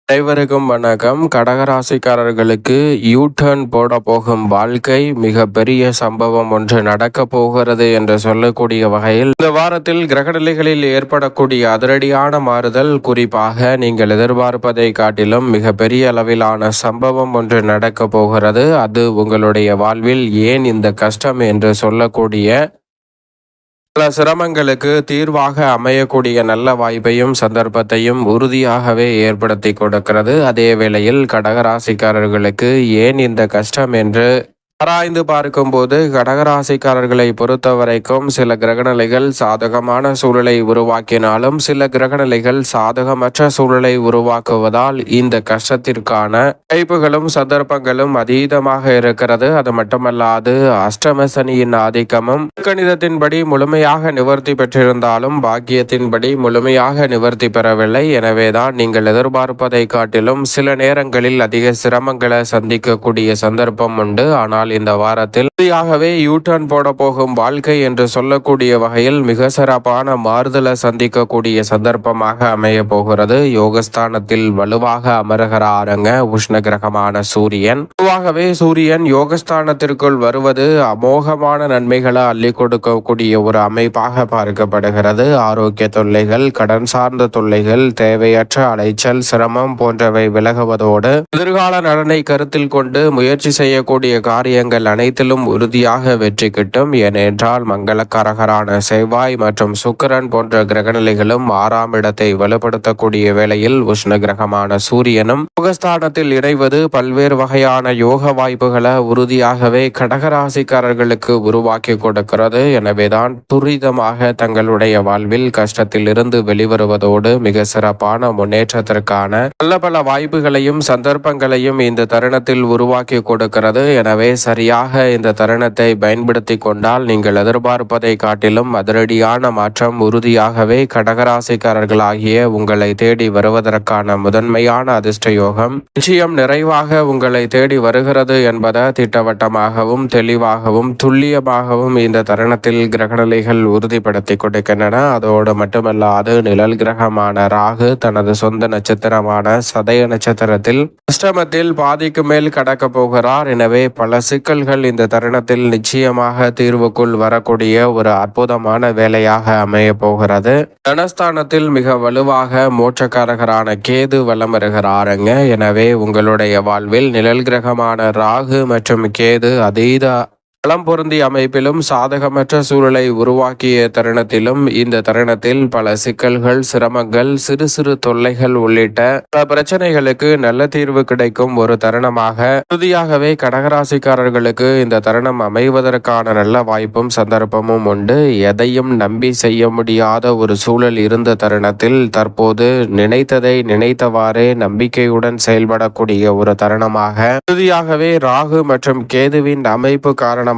அனைவருக்கும் வணக்கம். கடகராசிக்காரர்களுக்கு யூ டர்ன் போட போகும் வாழ்க்கை மிகப்பெரிய சம்பவம் ஒன்று நடக்க போகிறது என்று சொல்லக்கூடிய வகையில் இந்த வாரத்தில் கிரகநிலைகளில் ஏற்படக்கூடிய அதிரடியான மாறுதல், குறிப்பாக நீங்கள் எதிர்பார்ப்பதை காட்டிலும் மிகப்பெரிய அளவிலான சம்பவம் ஒன்று நடக்க போகிறது. அது உங்களுடைய வாழ்வில் ஏன் இந்த கஷ்டம் என்று சொல்லக்கூடிய பல சிரமங்களுக்கு தீர்வாக அமையக்கூடிய நல்ல வாய்ப்பையும் சந்தர்ப்பத்தையும் உறுதியாகவே ஏற்படுத்தி கொடுக்கிறது. அதே வேளையில் கடகராசிக்காரர்களுக்கு ஏன் இந்த கஷ்டம் என்று ஆராய்ந்து பார்க்கும்போது கடகராசிக்காரர்களை பொறுத்த வரைக்கும் சில கிரகநிலைகள் சாதகமான சூழலை உருவாக்கினாலும் சில கிரகநிலைகள் சாதகமற்ற சூழலை உருவாக்குவதால் இந்த கஷ்டத்திற்கான வாய்ப்புகளும் சந்தர்ப்பங்களும் அதீதமாக இருக்கிறது. அது மட்டுமல்லாது அஷ்டம சனியின் ஆதிக்கமும் கணிதத்தின்படி முழுமையாக நிவர்த்தி பெற்றிருந்தாலும் பாக்கியத்தின்படி முழுமையாக நிவர்த்தி பெறவில்லை. எனவேதான் நீங்கள் எதிர்பார்ப்பதை காட்டிலும் சில நேரங்களில் அதிக சிரமங்களை சந்திக்கக்கூடிய சந்தர்ப்பம் உண்டு. ஆனால் இந்த வாரத்தில் உறுதியாகவே யூ டர்ன் போட போகும் வாழ்க்கை என்று சொல்லக்கூடிய வகையில் மிக சிறப்பான மாறுதலை சந்திக்கக்கூடிய சந்தர்ப்பமாக அமைய போகிறது. யோகஸ்தானத்தில் வலுவாக அமருகிறாருங்க உஷ்ண கிரகமான சூரியன். பொதுவாகவே சூரியன் யோகஸ்தானத்திற்குள் வருவது அமோகமான நன்மைகளை அள்ளி கொடுக்கக்கூடிய ஒரு அமைப்பாக பார்க்கப்படுகிறது. ஆரோக்கிய தொல்லைகள், கடன் சார்ந்த தொல்லைகள், தேவையற்ற அலைச்சல், சிரமம் போன்றவை விலகுவதோடு எதிர்கால நலனை கருத்தில் கொண்டு முயற்சி செய்யக்கூடிய காரியங்கள் அனைத்திலும் உறுதியாக வெற்றி கிட்டும். ஏனென்றால் மங்களக்காரகரான செவ்வாய் மற்றும் சுக்கிரன் போன்ற கிரகநிலைகளும் 6ஆம் இடத்தை வலுப்படுத்தக்கூடிய வேளையில் உஷ்ண கிரகமான சூரியனும் யோகஸ்தானத்தில் இணைவது பல்வேறு வகையான யோக வாய்ப்புகளை உறுதியாகவே கடகராசிக்காரர்களுக்கு உருவாக்கி கொடுக்கிறது. எனவேதான் துரிதமாக தங்களுடைய வாழ்வில் கஷ்டத்தில் இருந்து வெளிவருவதோடு மிக சிறப்பான முன்னேற்றத்திற்கான நல்ல பல வாய்ப்புகளையும் சந்தர்ப்பங்களையும் இந்த தருணத்தில் உருவாக்கி கொடுக்கிறது. எனவே சரியாக இந்த தருணத்தை பயன்படுத்தி கொண்டால் நீங்கள் எதிர்பார்ப்பதை காட்டிலும் அதிரடியான மாற்றம் உறுதியாகவே கடகராசிக்காரர்களாகிய உங்களை தேடி வருவதற்கான முதன்மையான அதிர்ஷ்ட யோகம் நிச்சயம் நிறைவாக உங்களை தேடி வருகிறது என்பதை திட்டவட்டமாகவும் தெளிவாகவும் துல்லியமாகவும் இந்த தருணத்தில் கிரகநிலைகள் உறுதிப்படுத்தி கொடுக்கின்றன. அதோடு மட்டுமல்லாது நிழல் கிரகமான ராகு தனது சொந்த நட்சத்திரமான சதய நட்சத்திரத்தில் அஷ்டமத்தில் பாதிக்கு மேல் கடக்க போகிறார். எனவே பல சிக்கல்கள் இந்த தருணத்தில் நிச்சயமாக தீர்வுக்குள் வரக்கூடிய ஒரு அற்புதமான வேலையாக அமைய போகிறது. தனஸ்தானத்தில் மிக வலுவாக மோட்சக்காரகரான கேது வலம் வருகிறாருங்க. எனவே உங்களுடைய வாழ்வில் நிழல் கிரகமான ராகு மற்றும் கேது அதீத பலம் பொருந்திய அமைப்பிலும் சாதகமற்ற சூழலை உருவாக்கிய தருணத்திலும் இந்த தருணத்தில் பல சிக்கல்கள், சிரமங்கள், சிறு சிறு தொல்லைகள் உள்ளிட்ட பல பிரச்சனைகளுக்கு நல்ல தீர்வு கிடைக்கும் ஒரு தருணமாக உறுதியாகவே கடகராசிக்காரர்களுக்கு இந்த தருணம் அமைவதற்கான நல்ல வாய்ப்பும் சந்தர்ப்பமும் உண்டு. எதையும் நம்பி செய்ய முடியாத ஒரு சூழல் இருந்த தருணத்தில் தற்போது நினைத்ததை நினைத்தவாறே நம்பிக்கையுடன் செயல்படக்கூடிய ஒரு தருணமாக உறுதியாகவே ராகு மற்றும் கேதுவின் அமைப்பு காரணமாக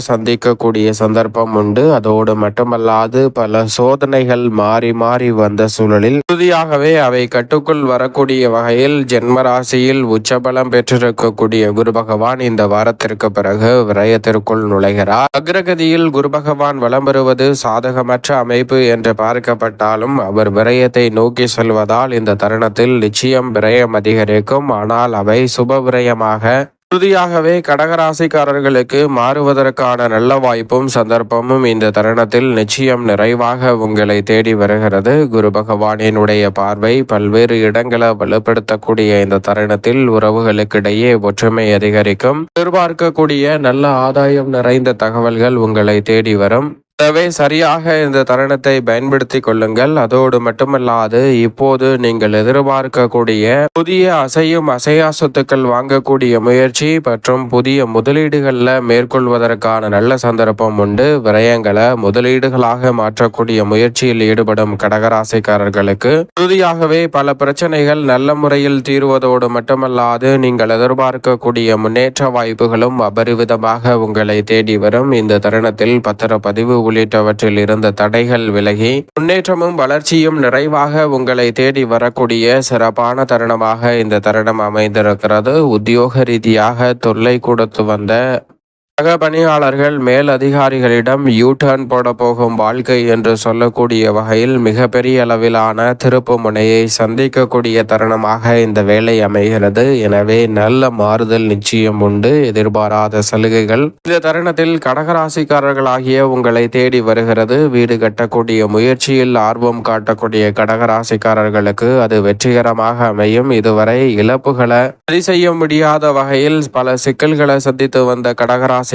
சந்திக்கக்கூடிய சந்தர்ப்பம் உண்டு. அதோடு மட்டுமல்லாது பல சோதனைகள் மாறி மாறி வந்த சூழலில் உறுதியாகவே அவை கட்டுக்குள் வரக்கூடிய வகையில் ஜென்மராசியில் உச்சபலம் பெற்றிருக்கக்கூடிய குரு பகவான் இந்த வாரத்திற்கு பிறகு விரயத்திற்குள் நுழைகிறார். அக்ரகதியில் குரு பகவான் வலம் வருவது சாதகமற்ற அமைப்பு என்று பார்க்கப்பட்டாலும் அவர் விரயத்தை நோக்கி செல்வதால் இந்த தருணத்தில் நிச்சயம் விரயம் அதிகரிக்கும். ஆனால் அவை சுப விரயமாக உறுதியாகவே கடகராசிக்காரர்களுக்கு மாறுவதற்கான நல்ல வாய்ப்பும் சந்தர்ப்பமும் இந்த தருணத்தில் நிச்சயம் நிறைவாக உங்களை தேடி வருகிறது. குரு பகவானினுடைய பார்வை பல்வேறு இடங்களை வலுப்படுத்தக்கூடிய இந்த தருணத்தில் உறவுகளுக்கிடையே ஒற்றுமை அதிகரிக்கும். எதிர்பார்க்கக்கூடிய நல்ல ஆதாயம் நிறைந்த தகவல்கள் உங்களை தேடி வரும். எனவே சரியாக இந்த தருணத்தை பயன்படுத்தி கொள்ளுங்கள். அதோடு மட்டுமல்லாது இப்போது நீங்கள் எதிர்பார்க்கக்கூடிய புதிய அசையும் அசையா சொத்துக்கள் வாங்கக்கூடிய முயற்சி மற்றும் புதிய முதலீடுகளில் மேற்கொள்வதற்கான நல்ல சந்தர்ப்பம் உண்டு. விரயங்களை முதலீடுகளாக மாற்றக்கூடிய முயற்சியில் ஈடுபடும் கடகராசிக்காரர்களுக்கு உறுதியாகவே பல பிரச்சனைகள் நல்ல முறையில் தீர்வதோடு மட்டுமல்லாது நீங்கள் எதிர்பார்க்கக்கூடிய முன்னேற்ற வாய்ப்புகளும் அபரிவிதமாக உங்களை தேடி வரும். இந்த தருணத்தில் பத்திரப்பதிவு உள்ளிட்டவற்றில் இருந்த தடைகள் விலகி முன்னேற்றமும் வளர்ச்சியும் நிறைவாக உங்களை தேடி வரக்கூடிய சிறப்பான தருணமாக இந்த தருணம் அமைந்திருக்கிறது. உத்தியோக ரீதியாக தொல்லை கொடுத்து வந்த சக பணியாளர்கள் மேல் அதிகாரிகளிடம் யூ டர்ன் போட போகும் வாழ்க்கை என்று சொல்லக்கூடிய வகையில் மிகப்பெரிய அளவிலான திருப்பு முனையை சந்திக்கக்கூடிய தருணமாக இந்த வேலை அமைகிறது. எனவே நல்ல மாறுதல் நிச்சயம் உண்டு. எதிர்பாராத சலுகைகள் இந்த தருணத்தில் கடகராசிக்காரர்களாகிய உங்களை தேடி வருகிறது. வீடு கட்டக்கூடிய முயற்சியில் ஆர்வம் காட்டக்கூடிய கடகராசிக்காரர்களுக்கு அது வெற்றிகரமாக அமையும். இதுவரை இழப்புகளை சரி செய்ய முடியாத வகையில் பல சிக்கல்களை சந்தித்து வந்த கடகராசிக்காரர்களுக்கு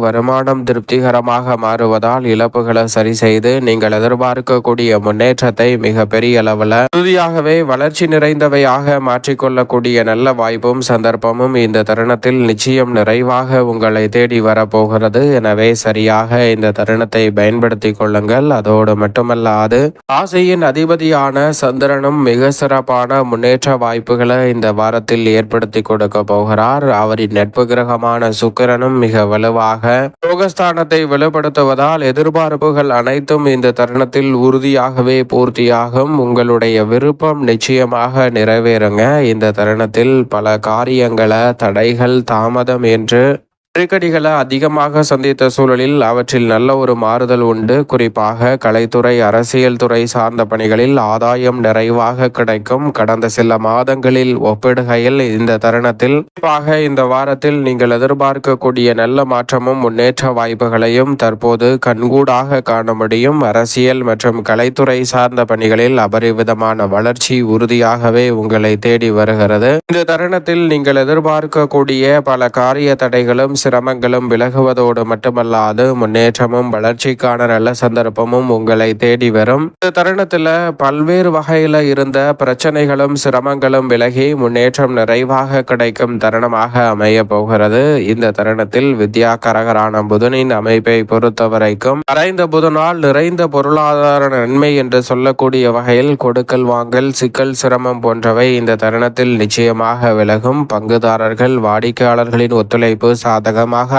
வருமானம் திருப்திகரமாக மாறுவதால் இழப்புகளை சரி செய்து நீங்கள் எதிர்பார்க்கக்கூடிய முன்னேற்றத்தை மிக பெரிய அளவில் உறுதியாகவே வளர்ச்சி நிறைந்தவையாக மாற்றிக்கொள்ளக்கூடிய நல்ல வாய்ப்பும் சந்தர்ப்பமும் இந்த தருணத்தில் நிச்சயம் நிறைவாக உங்களை தேடி வரப்போகிறது. எனவே சரியாக இந்த தருணத்தை பயன்படுத்திக் கொள்ளுங்கள். அதோடு மட்டுமல்லாது ராசியின் அதிபதியான சந்திரனும் மிக சிறப்பான முன்னேற்ற வாய்ப்புகளை இந்த வாரத்தில் ஏற்படுத்தி கொடுக்க போகிறார். அவரின் நட்பு கிரகமான சுக்கிரனும் மிக வலுவாக யோகஸ்தானத்தை வலுப்படுத்துவதால் எதிர்பார்ப்புகள் அனைத்தும் இந்த தருணத்தில் உறுதியாகவே பூர்த்தியாகும். உங்களுடைய விருப்பம் நிச்சயமாக நிறைவேறுங்க. இந்த தருணத்தில் பல காரியங்களை தடைகள் தாமதம் என்று நெருக்கடிகளை அதிகமாக சந்தித்த சூழலில் அவற்றில் நல்ல ஒரு மாறுதல் உண்டு. குறிப்பாக கலைத்துறை அரசியல் துறை சார்ந்த பணிகளில் ஆதாயம் நிறைவாக கிடைக்கும். கடந்த சில மாதங்களில் ஒப்பிடுகையில் இந்த தருணத்தில் குறிப்பாக இந்த வாரத்தில் நீங்கள் எதிர்பார்க்கக்கூடிய நல்ல மாற்றமும் முன்னேற்ற வாய்ப்புகளையும் தற்போது கண்கூடாக காண முடியும். அரசியல் மற்றும் கலைத்துறை சார்ந்த பணிகளில் அபரிவிதமான வளர்ச்சி உறுதியாகவே உங்களை தேடி வருகிறது. இந்த தருணத்தில் நீங்கள் எதிர்பார்க்கக்கூடிய பல காரிய தடைகளும் சிரமங்களும் விலகுவதோடு மட்டுமல்லாது முன்னேற்றமும் வளர்ச்சிக்கான நல்ல சந்தர்ப்பமும் உங்களை தேடி வரும். இந்த தருணத்தில் பல்வேறு வகையில இருந்த பிரச்சனைகளும் சிரமங்களும் விலகி முன்னேற்றம் நிறைவாக கிடைக்கும் தருணமாக அமைய போகிறது. இந்த தருணத்தில் வித்யாகரகரான புதனின் அமைப்பை பொறுத்தவரைக்கும் மறைந்த புதனால் நிறைந்த பொருளாதார நன்மை என்று சொல்லக்கூடிய வகையில் கொடுக்கல் வாங்கல் சிக்கல் சிரமம் போன்றவை இந்த தருணத்தில் நிச்சயமாக விலகும். பங்குதாரர்கள் வாடிக்கையாளர்களின் ஒத்துழைப்பு சாதகமாக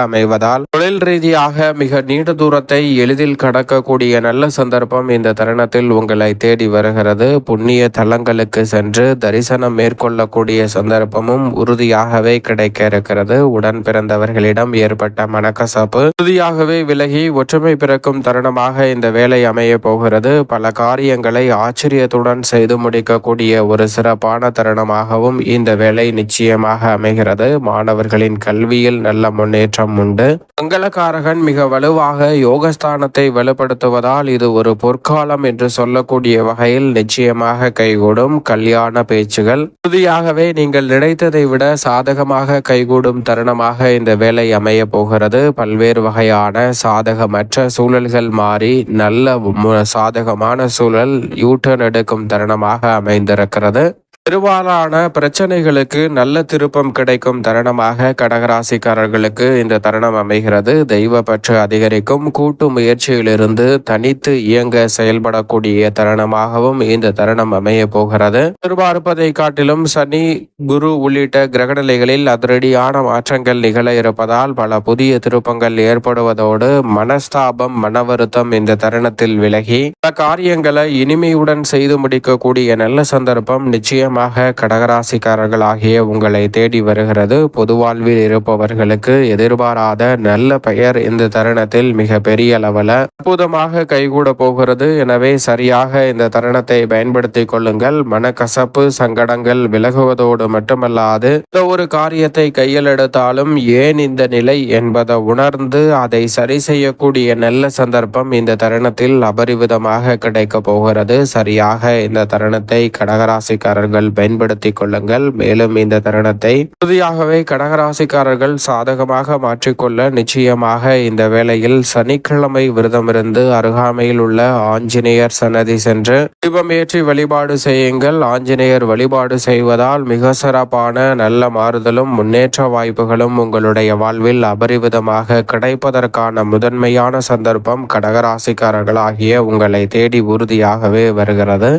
அமைவதால் தொழில் ரீதியாக மிக நீண்ட தூரத்தை எளிதில் கடக்கக்கூடிய நல்ல சந்தர்ப்பம் இந்த தருணத்தில் உங்களை தேடி வருகிறது. புண்ணிய தலங்களுக்கு சென்று தரிசனம் மேற்கொள்ளக்கூடிய சந்தர்ப்பமும் உறுதியாகவே கிடைக்க இருக்கிறது. உடன் பிறந்தவர்களிடம் ஏற்பட்ட மனக்கசப்பு உறுதியாகவே விலகி ஒற்றுமை பிறக்கும் தருணமாக இந்த வேலை அமைய போகிறது. பல காரியங்களை ஆச்சரியத்துடன் செய்து முடிக்கக்கூடிய ஒரு சிறப்பான தருணமாகவும் இந்த வேலை நிச்சயமாக அமைகிறது. மாணவர்களின் கல்வியில் நல்ல முன்னேற்றம் உண்டு. மங்களகாரகன் மிக வலுவாக யோகஸ்தானத்தை வலுப்படுத்துவதால் இது ஒரு பொற்காலம் என்று சொல்லக்கூடிய வகையில் நிச்சயமாக கைகூடும். கல்யாண பேச்சுகள் உறுதியாகவே நீங்கள் நினைத்ததை விட சாதகமாக கைகூடும் தருணமாக இந்த வேலை அமைய போகிறது. பல்வேறு வகையான சாதகமற்ற சூழல்கள் மாறி நல்ல சாதகமான சூழல் யூட்டர்ன் எடுக்கும் தருணமாக அமைந்திருக்கிறது. பெரும்பாலான பிரச்சனைகளுக்கு நல்ல திருப்பம் கிடைக்கும் தருணமாக கடகராசிக்காரர்களுக்கு இந்த தருணம் அமைகிறது. தெய்வ பற்று அதிகரிக்கும். கூட்டு முயற்சியிலிருந்து தனித்து இயங்க செயல்படக்கூடிய தருணமாகவும் இந்த தருணம் அமைய போகிறது. எதிர்பார்ப்பதை காட்டிலும் சனி குரு உள்ளிட்ட கிரகநிலைகளில் அதிரடியான மாற்றங்கள் நிகழ இருப்பதால் பல புதிய திருப்பங்கள் ஏற்படுவதோடு மனஸ்தாபம் மன வருத்தம் இந்த தருணத்தில் விலகி பல காரியங்களை இனிமையுடன் செய்து முடிக்கக்கூடிய நல்ல சந்தர்ப்பம் நிச்சயம் கடகராசிக்காரர்கள் ஆகிய உங்களை தேடி வருகிறது. பொது வாழ்வில் இருப்பவர்களுக்கு எதிர்பாராத நல்ல பெயர் இந்த தருணத்தில் மிக பெரிய அளவில் அற்புதமாக கைகூட போகிறது. எனவே சரியாக இந்த தருணத்தை பயன்படுத்திக் கொள்ளுங்கள். மனக்கசப்பு சங்கடங்கள் விலகுவதோடு மட்டுமல்லாது ஒரு காரியத்தை கையில் எடுத்தாலும் ஏன் இந்த நிலை என்பதை உணர்ந்து அதை சரி செய்யக்கூடிய நல்ல சந்தர்ப்பம் இந்த தருணத்தில் அபரிவிதமாக கிடைக்க போகிறது. சரியாக இந்த தருணத்தை கடகராசிக்காரர்கள் பயன்படுத்திக் கொள்ளுங்கள். மேலும் இந்த தருணத்தை உறுதியாகவே கடகராசிக்காரர்கள் சாதகமாக மாற்றிக்கொள்ள நிச்சயமாக இந்த வேளையில் சனிக்கிழமை விரதமிருந்து அருகாமையில் உள்ள ஆஞ்சநேயர் சன்னதி சென்று தீபம் ஏற்றி வழிபாடு செய்யுங்கள். ஆஞ்சநேயர் வழிபாடு செய்வதால் மிக சிறப்பான நல்ல மாறுதலும் முன்னேற்ற வாய்ப்புகளும் உங்களுடைய வாழ்வில் அபரிவிதமாக கிடைப்பதற்கான முதன்மையான சந்தர்ப்பம் கடகராசிக்காரர்கள் ஆகிய உங்களை தேடி உறுதியாகவே வருகிறது.